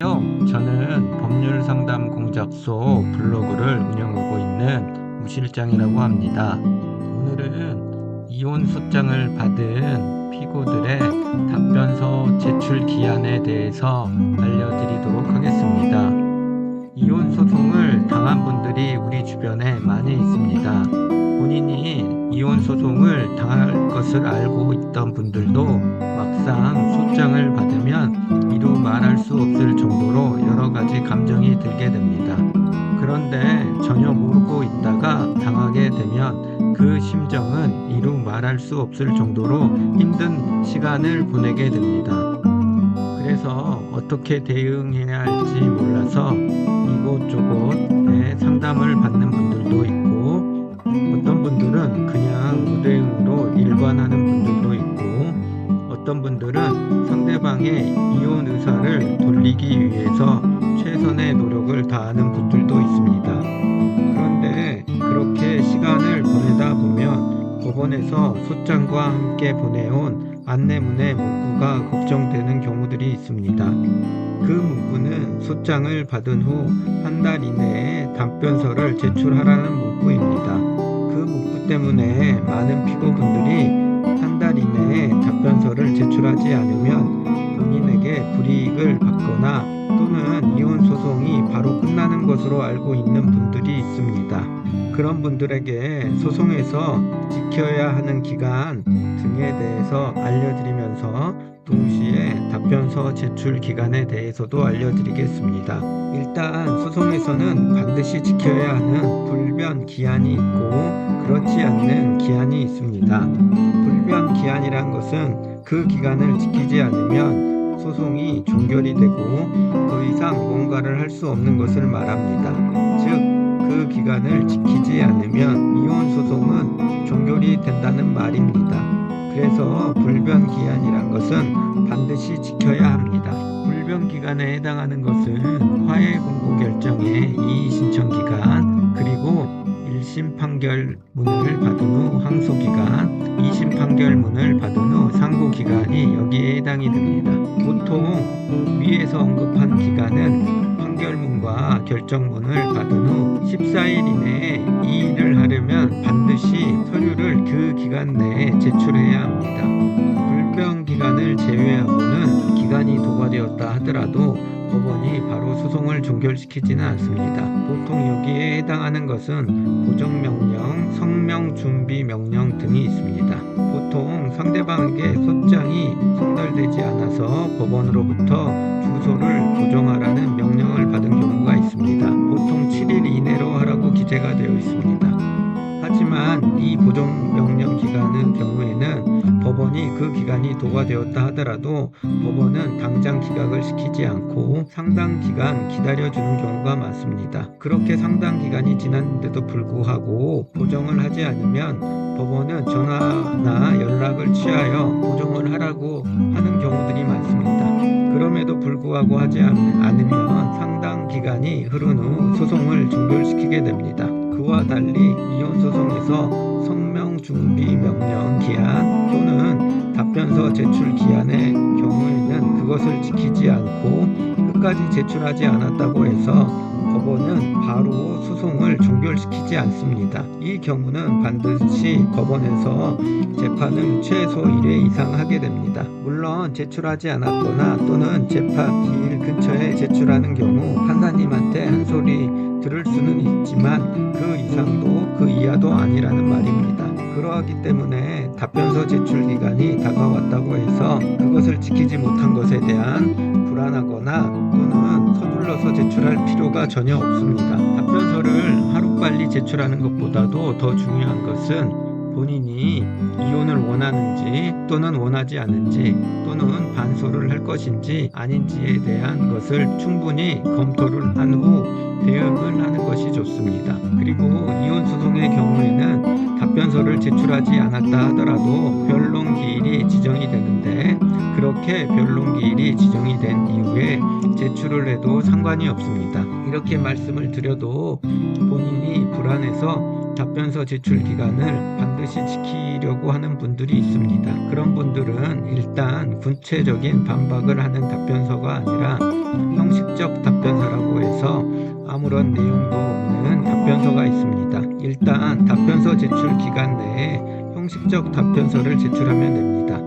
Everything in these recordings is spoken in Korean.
저는 법률상담 공작소 블로그를 운영하고 있는 우실장이라고 합니다. 오늘은 이혼 소장을 받은 피고들의 답변서 제출 기한에 대해서 알려드리도록 하겠습니다. 이혼 소송을 당한 분들이 우리 주변에 많이 있습니다. 본인이 이혼 소송을 당할 것을 알고 있던 분들도 막상 소장을 받으면 이루 말할 수 없을 정도로 여러 가지 감정이 들게 됩니다. 그런데 전혀 모르고 있다가 당하게 되면 그 심정은 이루 말할 수 없을 정도로 힘든 시간을 보내게 됩니다. 그래서 어떻게 대응해야 할지 몰라서 이곳저곳에 상담을 받는 분들도 있고, 어떤 분들은 그냥 무대응으로 일관하는 분들도 있고, 어떤 분들은 상대방의 이혼 의사를 돌리기 위해서 최선의 노력을 다하는 분들도 있습니다. 그런데 그렇게 시간을 보내다 보면 법원에서 소장과 함께 보내온 안내문의 문구가 걱정되는 경우들이 있습니다. 그 문구는 소장을 받은 후 한 달 이내에 답변서를 제출하라는 문구입니다. 그 문구 때문에 많은 피고분들이 한 달 이내에 답변서를 제출하지 않으면 본인에게 불이익을 받거나 또는 이혼 소송이 바로 끝나는 것으로 알고 있는 분들이 있습니다. 그런 분들에게 소송에서 지켜야 하는 기간 등에 대해서 알려드리면서 동시에 답변서 제출 기간에 대해서도 알려드리겠습니다. 일단 소송에서는 반드시 지켜야 하는 불변 기한이 있고 그렇지 않는 기한이 있습니다. 불변 기한이란 것은 그 기간을 지키지 않으면 소송이 종결이 되고 더 이상 뭔가를 할 수 없는 것을 말합니다. 즉 그 기간을 지키지 않으면 이혼 소송은 종결이 된다는 말입니다. 그래서 불변 기한이란 것은 반드시 지켜야 합니다. 불변 기간에 해당하는 것은 화해 공고 결정의 이의 신청 기간, 그리고 1심 판결문을 받은 후 항소 기간, 2심 판결문을 받은 후 상고 기간이 여기에 해당이 됩니다. 보통 위에서 언급한 기간은 판결문과 결정문을 받은 후 14일 이내에 이의를 하려면 반드시 서류를 그 기간 내에 제출해야 합니다. 불변 기간을 제외하고는 기간이 도과되었다 하더라도 법원이 바로 소송을 종결시키지는 않습니다. 보통 여기에 해당하는 것은 보정명령, 성명준비명령 등이 있습니다. 보통 상대방에게 소장이 송달되지 않아서 법원으로부터 주소를 보정하라는 명령을 받은 경우가 있습니다. 보통 7일 이내로 하라고 기재가 되어 있습니다. 하지만 이 보정명령 기간의 경우에는 법원이 그 기간이 도과되었다 하더라도 법원은 당장 기각을 시키지 않고 상당 기간 기다려주는 경우가 많습니다. 그렇게 상당 기간이 지났는데도 불구하고 보정을 하지 않으면 법원은 전화나 연락을 취하여 보정을 하라고 하는 경우들이 많습니다. 그럼에도 불구하고 하지 않으면 상당 기간이 흐른 후 소송을 종결시키게 됩니다. 그와 달리 이혼 소송에서 성명 준비 명령 기한 또는 답변서 제출 기한의 경우에는 그것을 지키지 않고 끝까지 제출하지 않았다고 해서 법원은 바로 소송을 종결시키지 않습니다. 이 경우는 반드시 법원에서 재판을 최소 1회 이상 하게 됩니다. 물론 제출하지 않았거나 또는 재판 기일 근처에 제출하는 경우 판사님한테 한 소리 들을 수는 있지만 그 이상도 그 이하도 아니라는 말입니다. 그러하기 때문에 답변서 제출 기간이 다가왔다고 해서 그것을 지키지 못한 것에 대한 불안하거나 또는 서둘러서 제출할 필요가 전혀 없습니다. 답변서를 하루빨리 제출하는 것보다도 더 중요한 것은 본인이 이혼을 원하는지 또는 원하지 않은지 또는 반소를 할 것인지 아닌지에 대한 것을 충분히 검토를 한 후 대응을 하는 것이 좋습니다. 그리고 이혼 소송의 경우에는 답변서를 제출하지 않았다 하더라도 변론기일이 지정이 되는데 그렇게 변론기일이 지정이 된 이후에 제출을 해도 상관이 없습니다. 이렇게 말씀을 드려도 본인이 불안해서 답변서 제출 기간을 반드시 지키려고 하는 분들이 있습니다. 그런 분들은 일단 구체적인 반박을 하는 답변서가 아니라 형식적 답변서라고 해서 아무런 내용도 없는 답변서가 있습니다. 일단 답변서 제출 기간 내에 형식적 답변서를 제출하면 됩니다.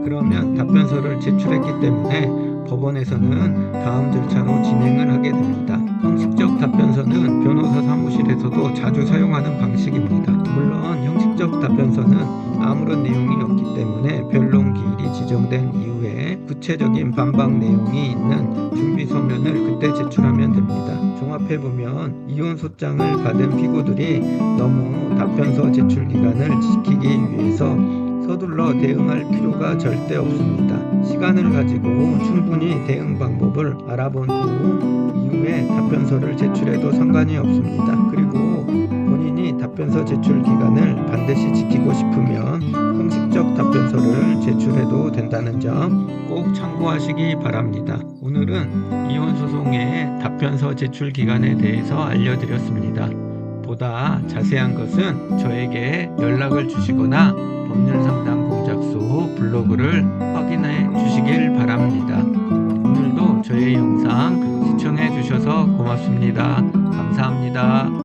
그러면 답변서를 제출했기 때문에 법원에서는 다음 절차로 진행을 하게 됩니다. 형식적 답변서는 변호사 사무실에서도 자주 사용하는 방식입니다. 물론 형식적 답변서는 아무런 내용이 없기 때문에 변론 기일이 지정된 이후에 구체적인 반박 내용이 있는 준비 서면을 그때 제출하면 됩니다. 종합해보면 이혼 소장을 받은 피고들이 너무 답변서 제출 기간을 지키기 위해서 서둘러 대응할 필요가 절대 없습니다. 시간을 가지고 충분히 대응 방법을 알아본 후 이후에 답변서를 제출해도 상관이 없습니다. 그리고 본인이 답변서 제출 기간을 반드시 지키고 싶으면 형식적 답변서를 제출해도 된다는 점 꼭 참고하시기 바랍니다. 오늘은 이혼 소송의 답변서 제출 기간에 대해서 알려드렸습니다. 보다 자세한 것은 저에게 연락을 주시거나 법률상담 공작소 블로그를 확인해 주시길 바랍니다. 오늘도 저의 영상 시청해 주셔서 고맙습니다. 감사합니다.